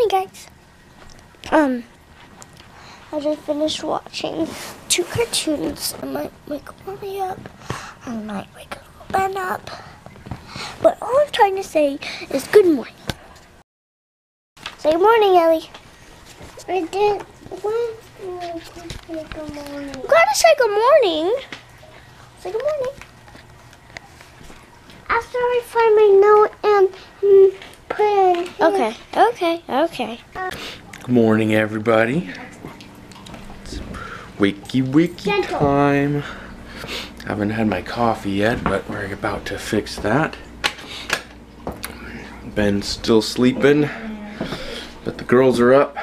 guys. I just finished watching 2 cartoons. I might wake Mommy up. I might wake Ben up. But all I'm trying to say is good morning. Say good morning, Ellie. I didn't want to say good morning. You gotta say good morning. Say good morning. After I find my note and put it in here. Okay. Good morning, everybody. It's wakey time. Haven't had my coffee yet, but we're about to fix that. Ben's still sleeping, but the girls are up.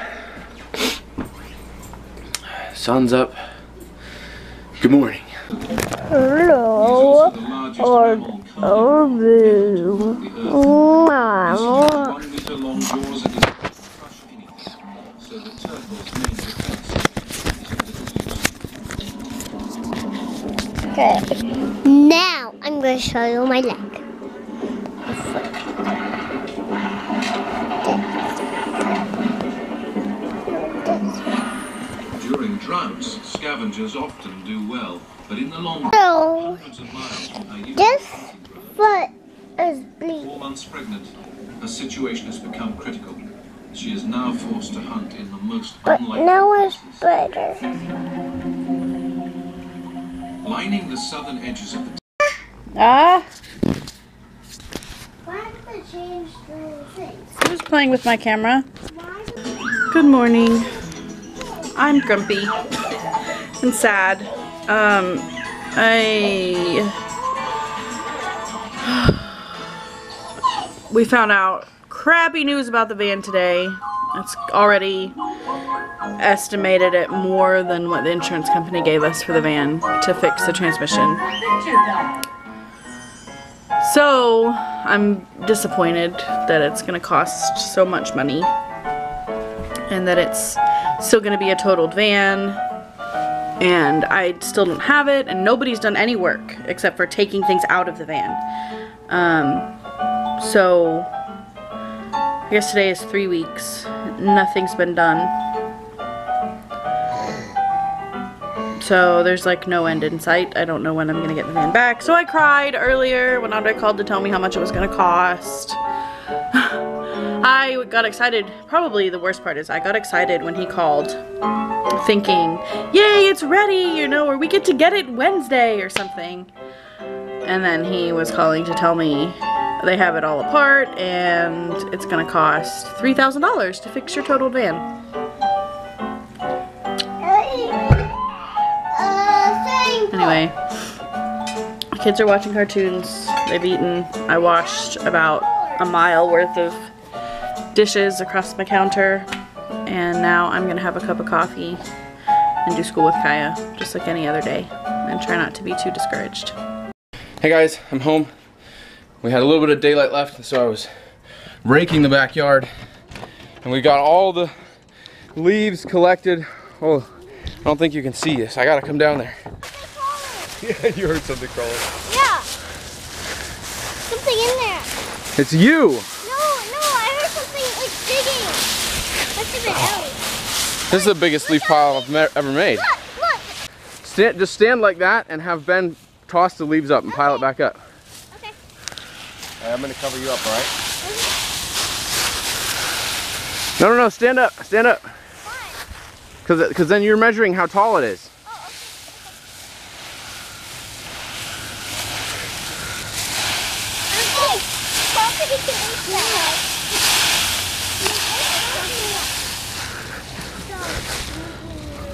Sun's up. Good morning. Hello. Okay. Now I'm going to show you my leg. During droughts, scavengers often do well, but in the long run, hundreds of miles from her This foot is bleeding. 4 months pregnant, her situation has become critical. She is now forced to hunt in the most unlikely Now it's places. better. Lining the southern edges of the Why did they change the things? I'm just playing with my camera. Good morning. I'm grumpy and sad. We found out crappy news about the van today. It's already estimated at more than what the insurance company gave us for the van to fix the transmission. So I'm disappointed that it's gonna cost so much money and that it's still gonna be a totaled van, and I still don't have it, and nobody's done any work except for taking things out of the van. So I guess today is 3 weeks. Nothing's been done. So there's like no end in sight. I don't know when I'm gonna get the van back. So I cried earlier when Ondrej called to tell me how much it was gonna cost. I got excited. Probably the worst part is I got excited when he called, thinking, yay, it's ready, you know, or we get to get it Wednesday or something. And then he was calling to tell me they have it all apart and it's gonna cost $3,000 to fix your totaled van. Anyway, the kids are watching cartoons. They've eaten. I washed about a mile worth of dishes across my counter, and now I'm gonna have a cup of coffee and do school with Kaya just like any other day and try not to be too discouraged. Hey guys, I'm home. We had a little bit of daylight left, so I was raking the backyard, and we got all the leaves collected. Oh, I don't think you can see this. I gotta come down there. Yeah, you heard something crawling. Yeah. Something in there. It's you. No, I heard something like digging. Must have been Ellie. This is the biggest leaf pile I've ever made. Look. Just stand like that and have Ben toss the leaves up and pile it back up. Okay. Right, I'm gonna cover you up, all right? No, stand up, stand up. Why? Because then you're measuring how tall it is.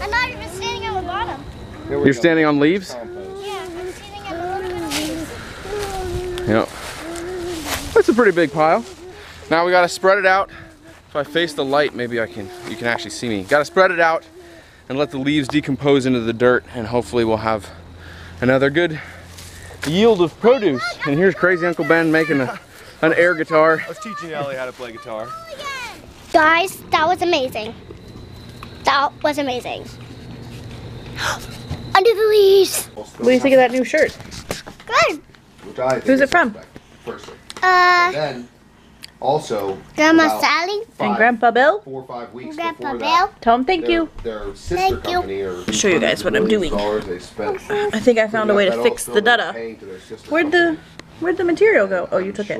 I'm not even standing on the bottom. You're standing on leaves? Yeah, I'm standing on a little bit of leaves. Yep. That's a pretty big pile. Now we gotta spread it out. If I face the light, maybe you can actually see me. Gotta spread it out and let the leaves decompose into the dirt, and hopefully we'll have another good yield of produce. And here's crazy Uncle Ben making an air guitar. I was teaching Ellie how to play guitar. Guys, that was amazing. That was amazing. Under the leaves. What do you think of that new shirt? Good. Which I think Who's it is from? suspect, firstly. Uh, Then Also, Grandma about Sally And Grandpa Bill. 4 or 5 weeks Grandpa before Bill. that, Tell him thank you. their sister Thank you. company or Show you guys what I'm doing. They spent I think I found a way to fix the DuhDuh. Where'd the material go? Oh, you took it.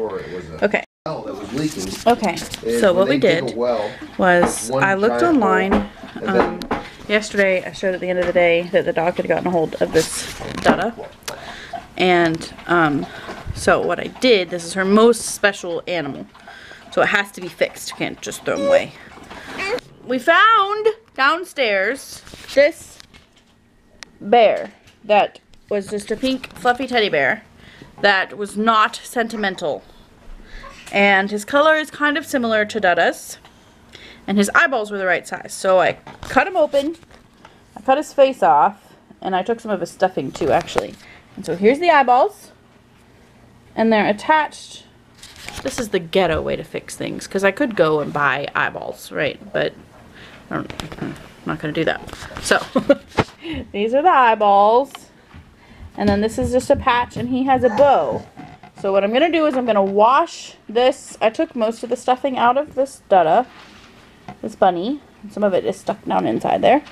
Okay. That was leaking. Okay. So what we did was I looked online. Then, Yesterday I showed at the end of the day that the dog had gotten a hold of this DuhDuh. And so what I did, this is her most special animal. So it has to be fixed. You can't just throw them away. We found downstairs this bear that was just a pink fluffy teddy bear that was not sentimental. And his color is kind of similar to DuhDuh's. And his eyeballs were the right size. So I cut him open, I cut his face off, and I took some of his stuffing too, actually. And so here's the eyeballs. And they're attached. This is the ghetto way to fix things, because I could go and buy eyeballs, right? But I'm not going to do that. So these are the eyeballs. And then this is just a patch, and he has a bow. So what I'm going to do is I'm going to wash this. I took most of the stuffing out of this DuhDuh, this bunny. And some of it is stuck down inside there.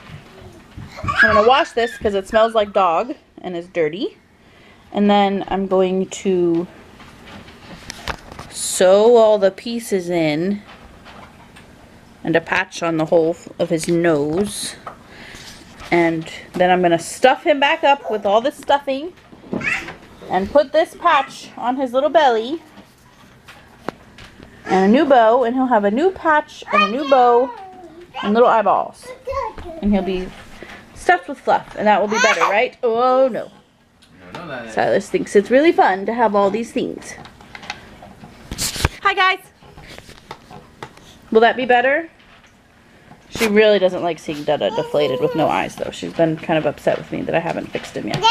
I'm going to wash this because it smells like dog and is dirty. And then I'm going to sew all the pieces in and a patch on the whole of his nose. And then I'm going to stuff him back up with all this stuffing and put this patch on his little belly and a new bow, and he'll have a new patch and a new bow and little eyeballs. And he'll be stuffed with fluff, and that will be better, right? Oh no. Silas thinks it's really fun to have all these things. Hi guys! Will that be better? She really doesn't like seeing DuhDuh deflated with no eyes though. She's been kind of upset with me that I haven't fixed him yet.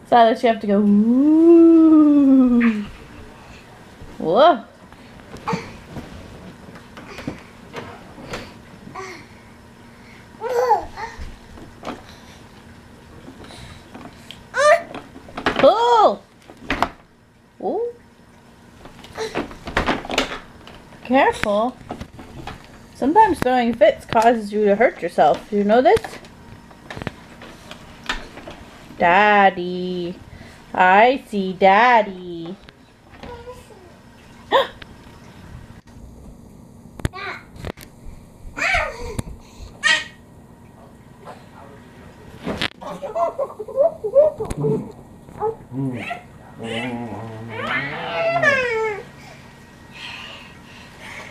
Silas, you have to go. Ooh. Whoa. Pull. Oh. Careful. Sometimes throwing fits causes you to hurt yourself. Do you know this? Daddy. I see Daddy.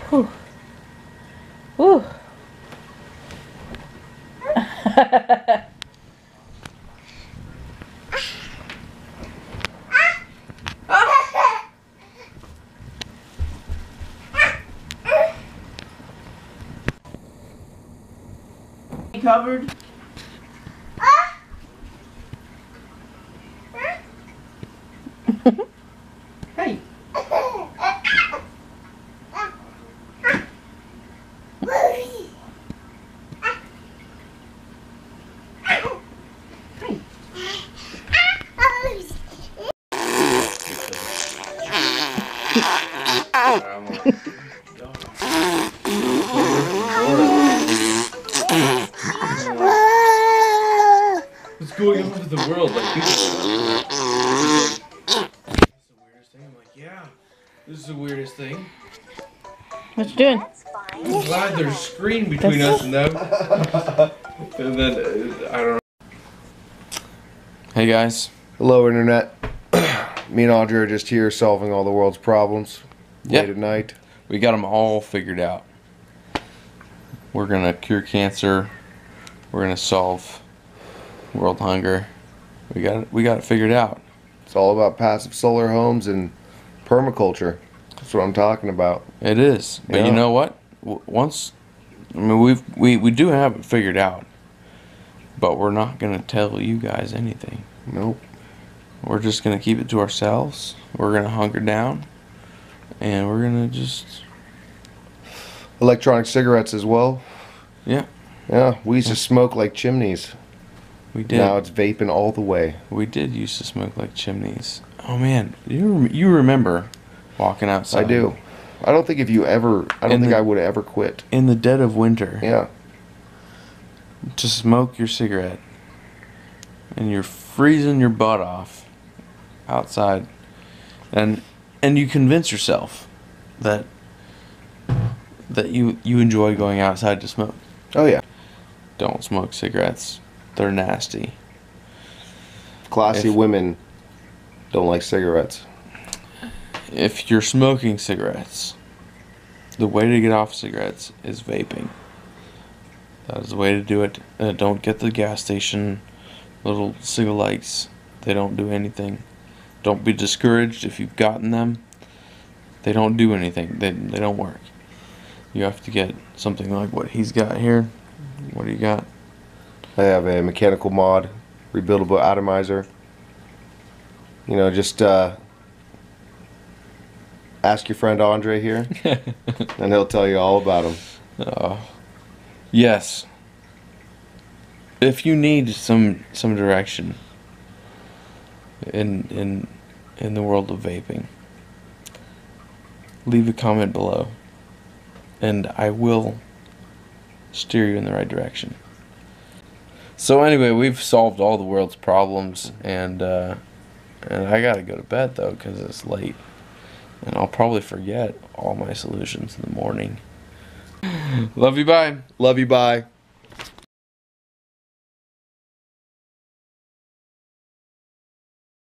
Whew. Whew. Covered. Hey. What's going on with the world? Like, people that's the weirdest thing. I'm like, yeah, this is the weirdest thing. What you doing? I'm glad there's a screen between us and them. And then, I don't know. Hey guys. Hello, Internet. Me and Ondrej are just here solving all the world's problems late at night. We got them all figured out. We're gonna cure cancer. We're gonna solve world hunger. We got it figured out. It's all about passive solar homes and permaculture. That's what I'm talking about. It is. But Yeah. you know what? Once I mean, we do have it figured out, but we're not gonna tell you guys anything. Nope. We're just gonna keep it to ourselves. We're gonna hunker down, and we're gonna just Electronic cigarettes as well. yeah. Yeah, we used to smoke like chimneys. We did. Now it's vaping all the way. We did used to smoke like chimneys. Oh man, you remember walking outside? I do. I don't think I would have ever quit. In the dead of winter. Yeah. To smoke your cigarette, and you're freezing your butt off outside, and you convince yourself that you enjoy going outside to smoke. Oh yeah. Don't smoke cigarettes. They're nasty. Classy women don't like cigarettes. If you're smoking cigarettes, the way to get off cigarettes is vaping. That is the way to do it. Don't get the gas station little cigarettes. They don't do anything. Don't be discouraged if you've gotten them. They don't do anything. They don't work. You have to get something like what he's got here. What do you got? I have a mechanical mod, rebuildable atomizer. You know, just ask your friend Ondrej here, and he'll tell you all about them. Yes. If you need some direction in the world of vaping, leave a comment below, and I will steer you in the right direction. So anyway, we've solved all the world's problems, and I gotta go to bed though, because it's late, and I'll probably forget all my solutions in the morning. Love you, bye. Love you, bye.